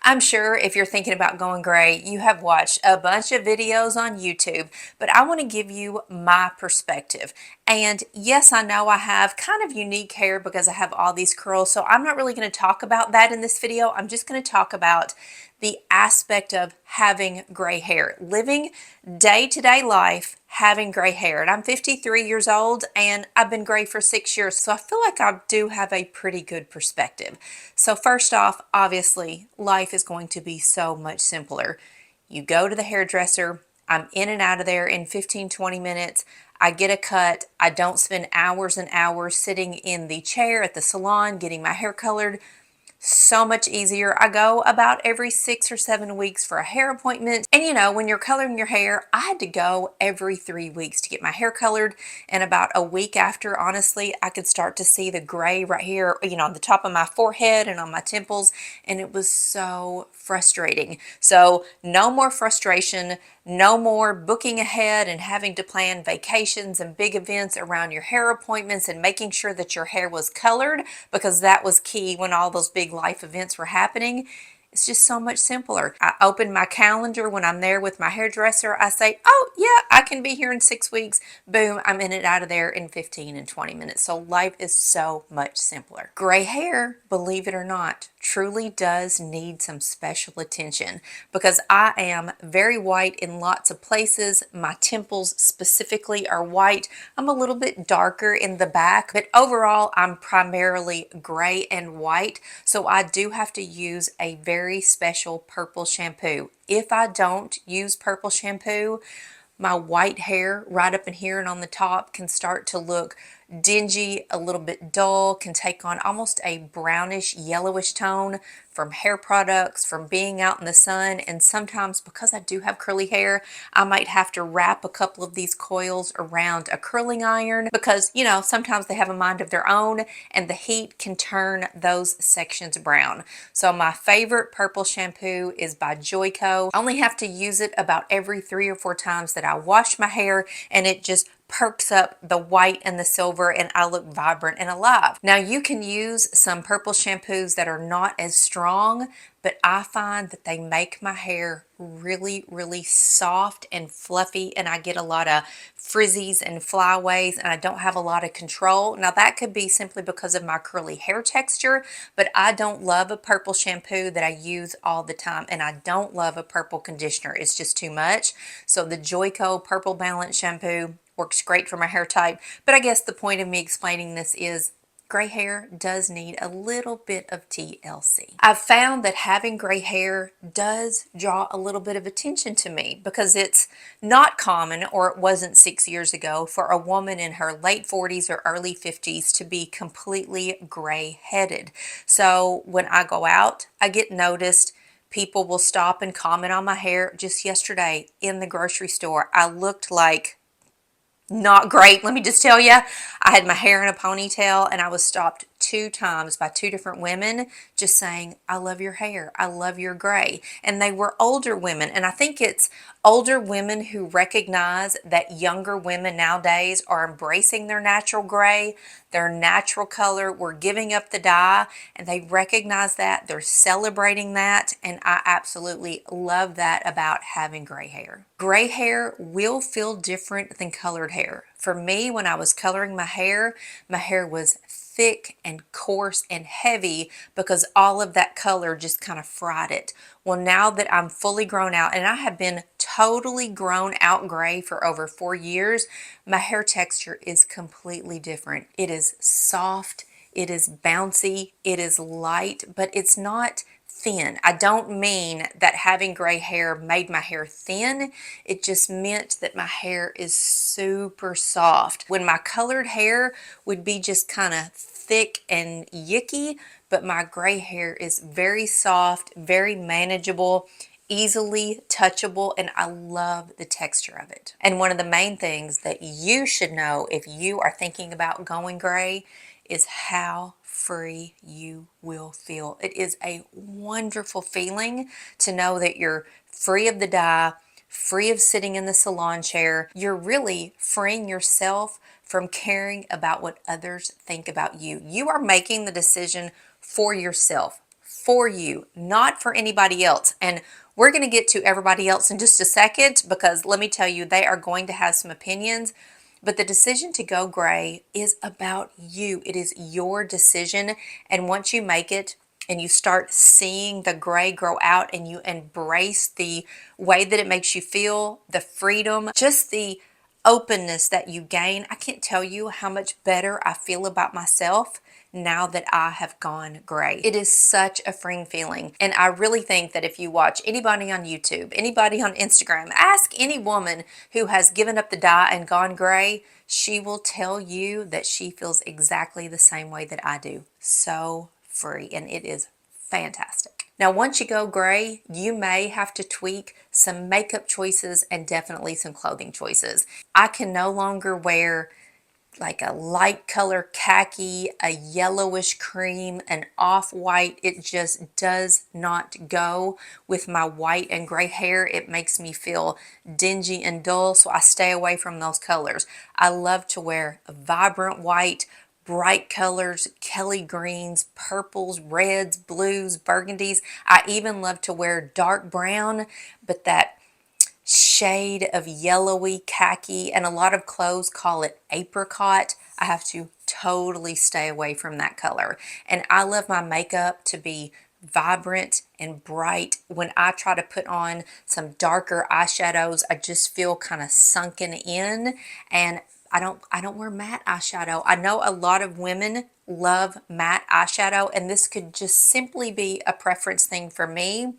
I'm sure if you're thinking about going gray, you have watched a bunch of videos on YouTube, but I want to give you my perspective. And yes, I know I have kind of unique hair because I have all these curls, so I'm not really going to talk about that in this video. I'm just going to talk about the aspect of having gray hair, living day-to-day life having gray hair. And I'm 53 years old and I've been gray for 6 years, so I feel like I do have a pretty good perspective. So first off, obviously, life is going to be so much simpler. You go to the hairdresser, I'm in and out of there in 15-20 minutes. I get a cut. I don't spend hours and hours sitting in the chair at the salon getting my hair colored. So much easier. I go about every 6 or 7 weeks for a hair appointment. And you know, when you're coloring your hair, I had to go every 3 weeks to get my hair colored. And about a week after, honestly, I could start to see the gray right here, you know, on the top of my forehead and on my temples. And it was so frustrating. So no more frustration, no more booking ahead and having to plan vacations and big events around your hair appointments and making sure that your hair was colored, because that was key when all those big life events were happening. It's just so much simpler. I open my calendar when I'm there with my hairdresser. I say, oh yeah, I can be here in 6 weeks. Boom, I'm in and out of there in 15 and 20 minutes. So life is so much simpler. Gray hair, believe it or not, truly does need some special attention because I am very white in lots of places. My temples specifically are white. I'm a little bit darker in the back, but overall I'm primarily gray and white. So I do have to use a very special purple shampoo. If I don't use purple shampoo, my white hair right up in here and on the top can start to look dingy, a little bit dull, can take on almost a brownish yellowish tone from hair products, from being out in the sun. And sometimes, because I do have curly hair, I might have to wrap a couple of these coils around a curling iron because, you know, sometimes they have a mind of their own and the heat can turn those sections brown. So my favorite purple shampoo is by Joico. I only have to use it about every 3 or 4 times that I wash my hair, and it just perks up the white and the silver and I look vibrant and alive. Now you can use some purple shampoos that are not as strong, but I find that they make my hair really, really soft and fluffy, and I get a lot of frizzies and flyaways and I don't have a lot of control. Now that could be simply because of my curly hair texture, but I don't love a purple shampoo that I use all the time, and I don't love a purple conditioner. It's just too much. So the Joico Purple Balance Shampoo works great for my hair type. But I guess the point of me explaining this is gray hair does need a little bit of TLC. I've found that having gray hair does draw a little bit of attention to me because it's not common, or it wasn't 6 years ago, for a woman in her late 40s or early 50s to be completely gray-headed. So when I go out, I get noticed. People will stop and comment on my hair. Just yesterday in the grocery store, I looked like not great. Let me just tell you, I had my hair in a ponytail and I was stopped 2 times by 2 different women just saying, I love your hair. I love your gray. And they were older women. And I think it's older women who recognize that younger women nowadays are embracing their natural gray, their natural color. We're giving up the dye, and they recognize that. They're celebrating that. And I absolutely love that about having gray hair. Gray hair will feel different than colored hair. For me, when I was coloring my hair was thick and coarse and heavy because all of that color just kind of fried it. Well, now that I'm fully grown out, and I have been totally grown out gray for over 4 years, my hair texture is completely different. It is soft, it is bouncy, it is light, but it's not thin. I don't mean that having gray hair made my hair thin. It just meant that my hair is super soft. When my colored hair would be just kind of thick and yicky, but my gray hair is very soft, very manageable, easily touchable, and I love the texture of it. And one of the main things that you should know if you are thinking about going gray is how free you will feel. It is a wonderful feeling to know that you're free of the dye, free of sitting in the salon chair. You're really freeing yourself from caring about what others think about you. You are making the decision for yourself, for you, not for anybody else. And we're going to get to everybody else in just a second, because let me tell you, they are going to have some opinions. But the decision to go gray is about you. It is your decision. And once you make it and you start seeing the gray grow out and you embrace the way that it makes you feel, the freedom, just the openness that you gain, I can't tell you how much better I feel about myself now that I have gone gray. It is such a freeing feeling. And I really think that if you watch anybody on YouTube, anybody on Instagram, ask any woman who has given up the dye and gone gray, she will tell you that she feels exactly the same way that I do. So free. And it is fantastic. Now, once you go gray, you may have to tweak some makeup choices and definitely some clothing choices. I can no longer wear like a light color khaki, a yellowish cream, an off-white. It just does not go with my white and gray hair. It makes me feel dingy and dull, so I stay away from those colors. I love to wear a vibrant white, bright colors, Kelly greens, purples, reds, blues, burgundies. I even love to wear dark brown, but that shade of yellowy khaki, and a lot of clothes call it apricot. I have to totally stay away from that color. And I love my makeup to be vibrant and bright. When I try to put on some darker eyeshadows, I just feel kind of sunken in, and I don't wear matte eyeshadow. I know a lot of women love matte eyeshadow, and this could just simply be a preference thing for me.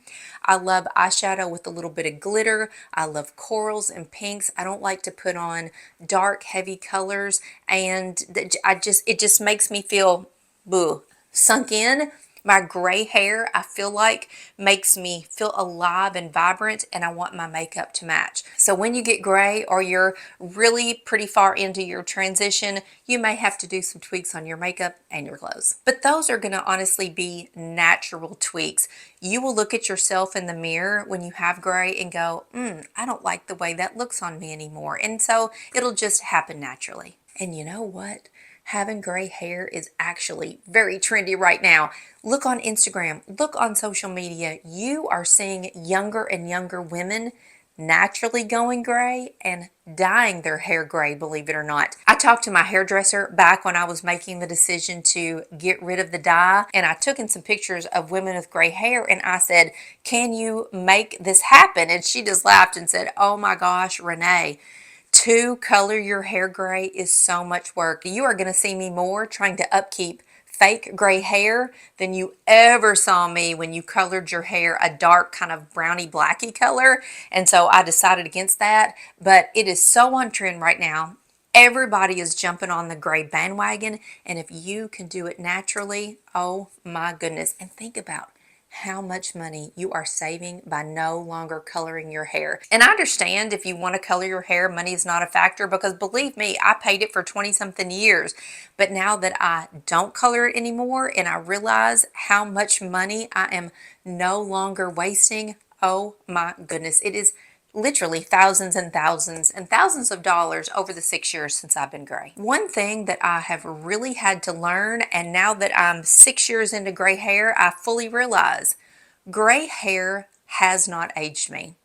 I love eyeshadow with a little bit of glitter. I love corals and pinks. I don't like to put on dark, heavy colors, and it just makes me feel boo, sunk in. My gray hair, I feel like, makes me feel alive and vibrant, and I want my makeup to match. So when you get gray or you're really pretty far into your transition, you may have to do some tweaks on your makeup and your clothes. But those are going to honestly be natural tweaks. You will look at yourself in the mirror when you have gray and go, I don't like the way that looks on me anymore. And so it'll just happen naturally. And you know what? Having gray hair is actually very trendy right now. Look on Instagram, look on social media. You are seeing younger and younger women naturally going gray and dyeing their hair gray, believe it or not. I talked to my hairdresser back when I was making the decision to get rid of the dye, and I took in some pictures of women with gray hair, and I said, can you make this happen? And she just laughed and said, oh my gosh, Renee, to color your hair gray is so much work. You are going to see me more trying to upkeep fake gray hair than you ever saw me when you colored your hair a dark kind of brownie blacky color. And so I decided against that, but it is so on trend right now. Everybody is jumping on the gray bandwagon, and if you can do it naturally, oh my goodness. And think about how much money you are saving by no longer coloring your hair. And I understand if you want to color your hair, money is not a factor, because believe me, I paid it for 20 something years. But now that I don't color it anymore and I realize how much money I am no longer wasting, oh my goodness, it is literally thousands and thousands of dollars over the 6 years since I've been gray. One thing that I have really had to learn, and now that I'm 6 years into gray hair, I fully realize gray hair has not aged me.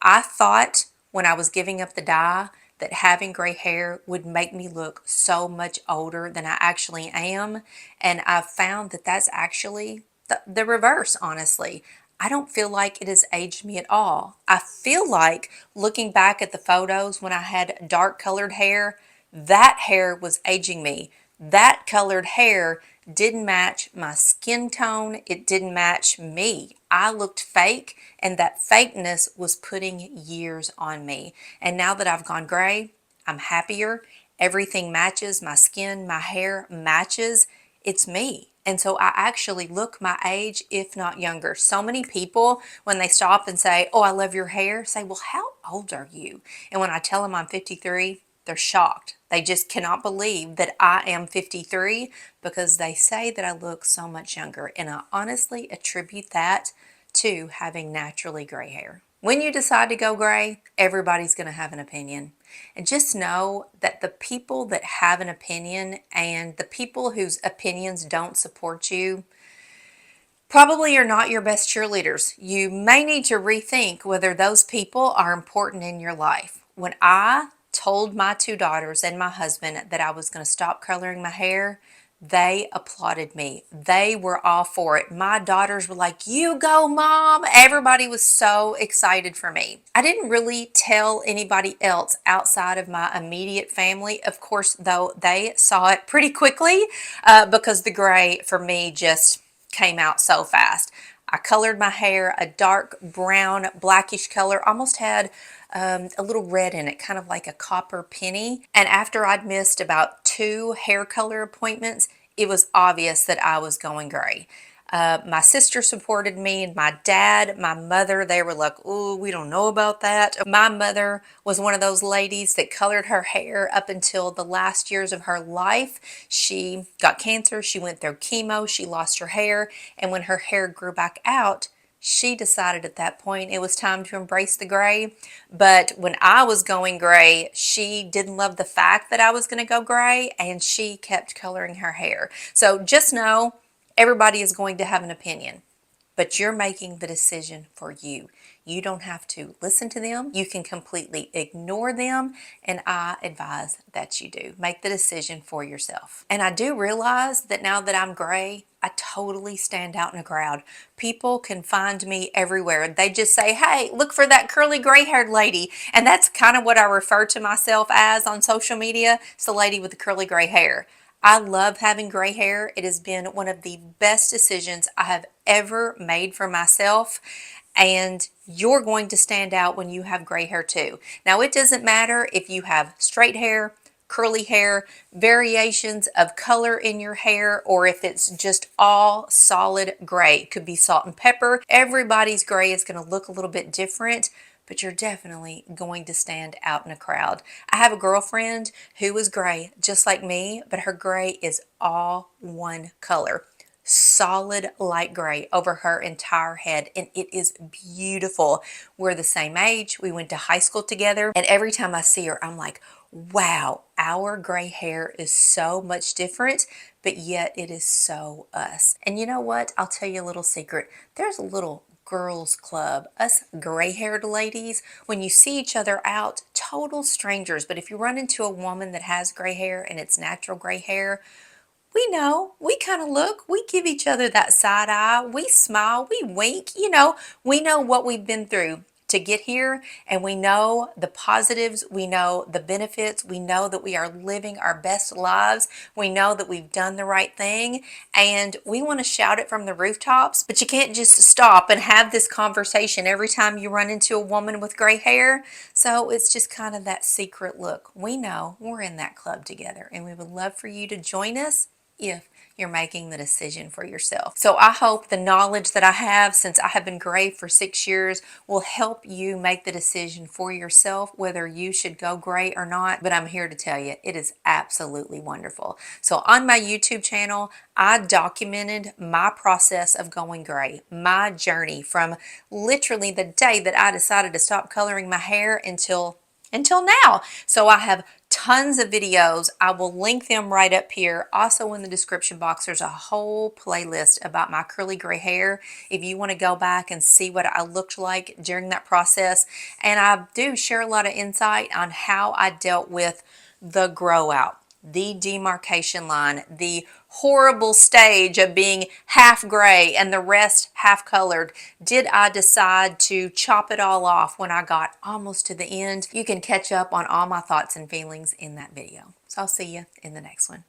I thought when I was giving up the dye that having gray hair would make me look so much older than I actually am. And I've found that that's actually the reverse, honestly. I don't feel like it has aged me at all. I feel like looking back at the photos when I had dark colored hair, that hair was aging me. That colored hair didn't match my skin tone. It didn't match me. I looked fake, and that fakeness was putting years on me. And now that I've gone gray, I'm happier. Everything matches. My skin, my hair matches. It's me. And so I actually look my age, if not younger. So many people, when they stop and say, oh, I love your hair, say, well, how old are you? And when I tell them I'm 53, they're shocked. They just cannot believe that I am 53, because they say that I look so much younger. And I honestly attribute that to having naturally gray hair. When you decide to go gray, everybody's going to have an opinion. And just know that the people that have an opinion and the people whose opinions don't support you, probably are not your best cheerleaders. You may need to rethink whether those people are important in your life. When I told my two daughters and my husband that I was going to stop coloring my hair, they applauded me. They were all for it. My daughters were like, "You go, Mom." Everybody was so excited for me. I didn't really tell anybody else outside of my immediate family. Of course, though, they saw it pretty quickly because the gray for me just came out so fast. I colored my hair a dark brown, blackish color, almost had a little red in it, kind of like a copper penny. And after I'd missed about 2 hair color appointments, it was obvious that I was going gray. My sister supported me, and my dad, my mother, they were like, "Oh, we don't know about that." My mother was one of those ladies that colored her hair up until the last years of her life. She got cancer, she went through chemo, she lost her hair, and when her hair grew back out, she decided at that point it was time to embrace the gray. But when I was going gray, she didn't love the fact that I was going to go gray, and she kept coloring her hair. So just know everybody is going to have an opinion, but you're making the decision for you. You don't have to listen to them. You can completely ignore them, and I advise that you do. Make the decision for yourself. And I do realize that now that I'm gray, I totally stand out in a crowd. People can find me everywhere. They just say, "Hey, look for that curly gray-haired lady." And that's kind of what I refer to myself as on social media. It's the lady with the curly gray hair. I love having gray hair. It has been one of the best decisions I have ever made for myself. And you're going to stand out when you have gray hair too. Now, it doesn't matter if you have straight hair, curly hair, variations of color in your hair, or if it's just all solid gray. It could be salt and pepper. Everybody's gray is going to look a little bit different, but you're definitely going to stand out in a crowd. I have a girlfriend who is gray just like me, but her gray is all one color. Solid light gray over her entire head, and it is beautiful. We're the same age. We went to high school together, and every time I see her, I'm like, wow, our gray hair is so much different, but yet it is so us. And you know what? I'll tell you a little secret. There's a little girls club, us gray-haired ladies. When you see each other out, total strangers, but if you run into a woman that has gray hair and it's natural gray hair, we know, we kind of look, we give each other that side eye, we smile, we wink, we know what we've been through to get here, and we know the positives, we know the benefits, we know that we are living our best lives, we know that we've done the right thing, and we want to shout it from the rooftops. But you can't just stop and have this conversation every time you run into a woman with gray hair. So it's just kind of that secret look. We know we're in that club together, and we would love for you to join us if you're making the decision for yourself. So I hope the knowledge that I have since I have been gray for 6 years will help you make the decision for yourself whether you should go gray or not. But I'm here to tell you, it is absolutely wonderful. So on my YouTube channel, I documented my process of going gray, my journey from literally the day that I decided to stop coloring my hair until now. So I have tons of videos. I will link them right up here. Also in the description box, there's a whole playlist about my curly gray hair if you want to go back and see what I looked like during that process. And I do share a lot of insight on how I dealt with the grow out, the demarcation line, the horrible stage of being half gray and the rest half colored. Did I decide to chop it all off when I got almost to the end? You can catch up on all my thoughts and feelings in that video. So I'll see you in the next one.